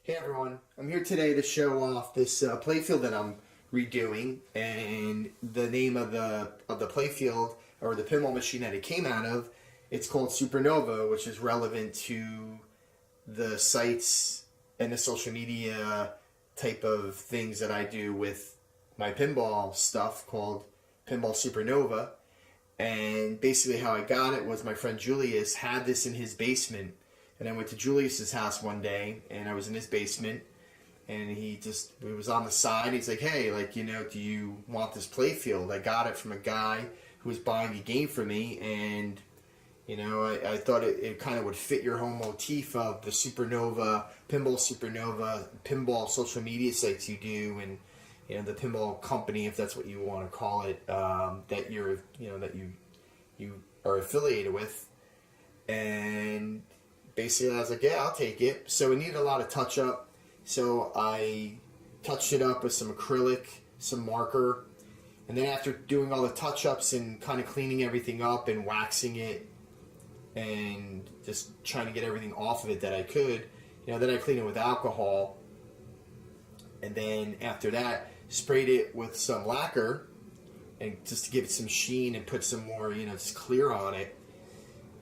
Hey everyone, I'm here today to show off this playfield that I'm redoing, and the name of the playfield, or the pinball machine that it came out of, it's called Supernova, which is relevant to the sites and the social media type of things that I do with my pinball stuff called Pinball Supernova. And basically how I got it was my friend Julius had this in his basement. And I went to Julius's house one day, and I was in his basement, and he was on the side. He's like, hey, do you want this playfield? I got it from a guy who was buying a game for me, and, I thought it kind of would fit your whole motif of the Supernova, pinball social media sites you do, and, the pinball company, if that's what you want to call it, that you are affiliated with. And basically, I was like, yeah, I'll take it. So it needed a lot of touch-up. So I touched it up with some acrylic, some marker. And then after doing all the touch-ups and kind of cleaning everything up and waxing it and just trying to get everything off of it that I could, then I cleaned it with alcohol. And then after that, sprayed it with some lacquer and just to give it some sheen and put some more, just clear on it.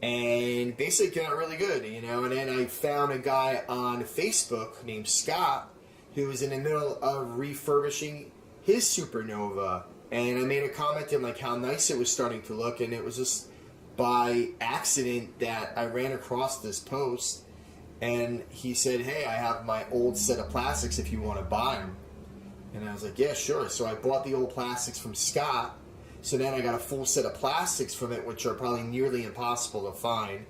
And basically got really good, and then I found a guy on Facebook named Scott who was in the middle of refurbishing his Supernova, and I made a comment to him like how nice it was starting to look, and it was just by accident that I ran across this post, and he said, hey, I have my old set of plastics if you want to buy them. And I was like, yeah, sure. So I bought the old plastics from Scott. So then I got a full set of plastics from it, which are probably nearly impossible to find.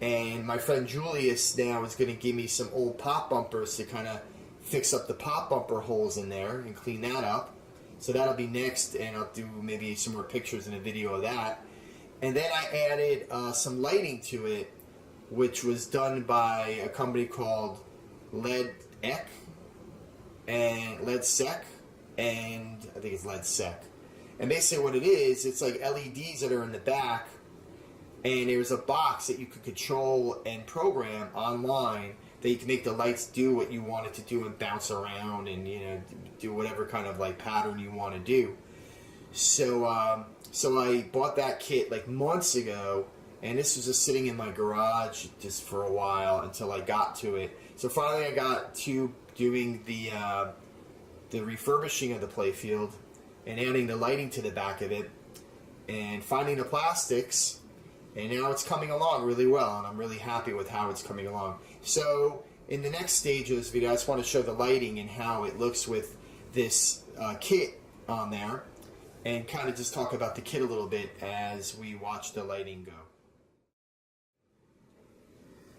And my friend Julius now is going to give me some old pop bumpers to kind of fix up the pop bumper holes in there and clean that up. So that'll be next, and I'll do maybe some more pictures and a video of that. And then I added some lighting to it, which was done by a company called LEDSEC, and I think it's LEDSEC. And basically what it is, it's like LEDs that are in the back, and there's a box that you could control and program online that you can make the lights do what you want it to do and bounce around and, do whatever kind of like pattern you want to do. So I bought that kit like months ago, and this was just sitting in my garage just for a while until I got to it. So finally I got to doing the refurbishing of the playfield and adding the lighting to the back of it and finding the plastics, and now it's coming along really well, and I'm really happy with how it's coming along. So in the next stage of this video, I just want to show the lighting and how it looks with this kit on there, and kind of just talk about the kit a little bit as we watch the lighting go.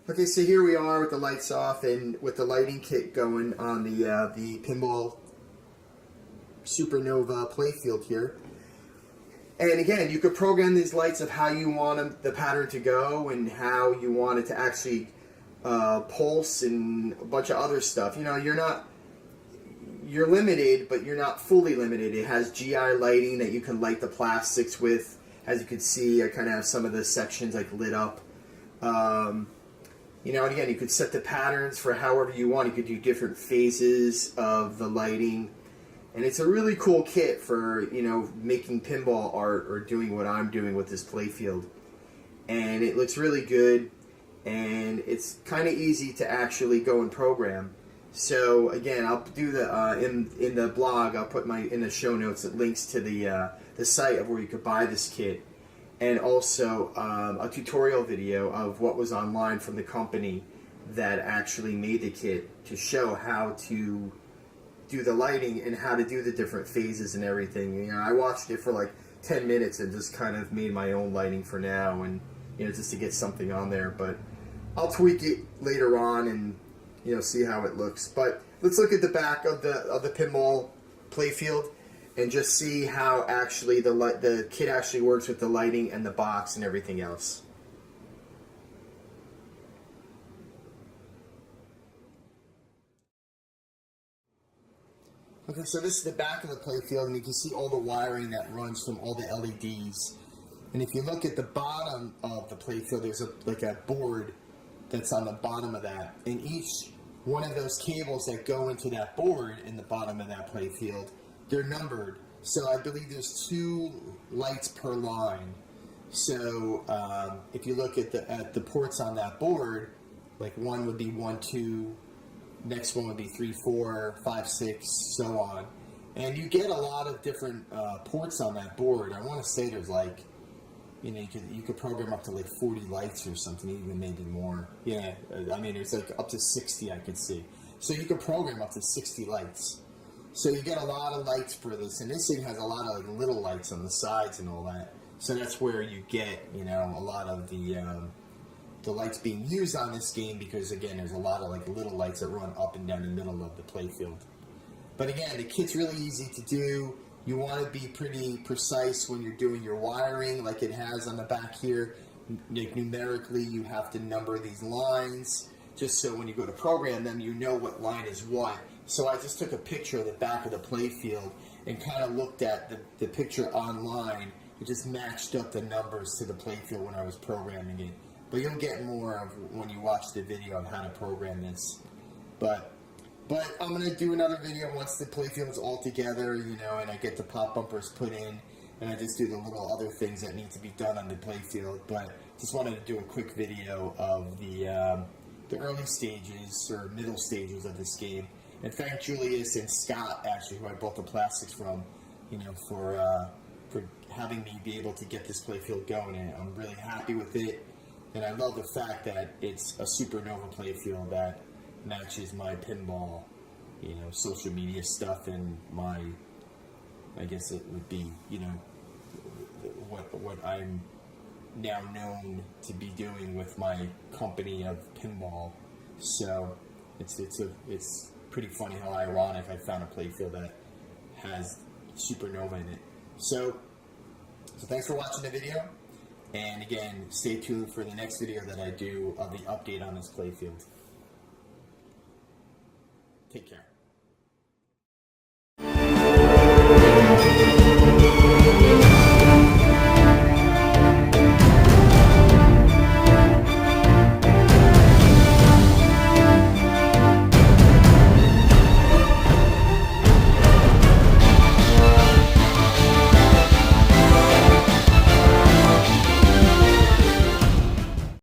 Okay, so here we are with the lights off and with the lighting kit going on the Pinball Supernova playfield here. And again, you could program these lights of how you want the pattern to go and how you want it to actually pulse and a bunch of other stuff. You're limited, but you're not fully limited. It has GI lighting that you can light the plastics with. As you can see, I kind of have some of the sections like lit up. And again, you could set the patterns for however you want. You could do different phases of the lighting. And it's a really cool kit for, making pinball art or doing what I'm doing with this playfield. And it looks really good, and it's kind of easy to actually go and program. So again, I'll do the in the blog, I'll put in the show notes links to the site of where you could buy this kit, and also a tutorial video of what was online from the company that actually made the kit to show how to do the lighting and how to do the different phases and everything. I watched it for like 10 minutes and just kind of made my own lighting for now, and just to get something on there. But I'll tweak it later on and see how it looks. But let's look at the back of the pinball playfield and just see how actually the kit actually works with the lighting and the box and everything else. Okay, so this is the back of the playfield, and you can see all the wiring that runs from all the LEDs. And if you look at the bottom of the playfield, there's a board that's on the bottom of that. And each one of those cables that go into that board in the bottom of that playfield, they're numbered. So I believe there's 2 lights per line. So if you look at the ports on that board, like one would be 1, 2, next one would be 3, 4, 5, 6, so on. And you get a lot of different ports on that board. I want to say there's like, you could program up to like 40 lights or something, even maybe more. Yeah, I mean, there's like up to 60 I could see. So you could program up to 60 lights. So you get a lot of lights for this, and this thing has a lot of like little lights on the sides and all that. So that's where you get, a lot of the lights being used on this game, because again, there's a lot of like little lights that run up and down the middle of the playfield. But again, the kit's really easy to do. You want to be pretty precise when you're doing your wiring, like it has on the back here. Like numerically, you have to number these lines, just so when you go to program them, you know what line is what. So I just took a picture of the back of the playfield and kind of looked at the picture online. It just matched up the numbers to the playfield when I was programming it. But you'll get more of when you watch the video of how to program this. But I'm going to do another video once the playfield's all together, and I get the pop bumpers put in, and I just do the little other things that need to be done on the playfield. But just wanted to do a quick video of the early stages or middle stages of this game. And thank Julius and Scott, actually, who I bought the plastics from, for having me be able to get this playfield going. And I'm really happy with it. And I love the fact that it's a Supernova playfield that matches my pinball, social media stuff, and I guess it would be, what I'm now known to be doing with my company of pinball. So it's pretty funny how ironic I found a playfield that has Supernova in it. So thanks for watching the video. And again, stay tuned for the next video that I do of the update on this playfield. Take care.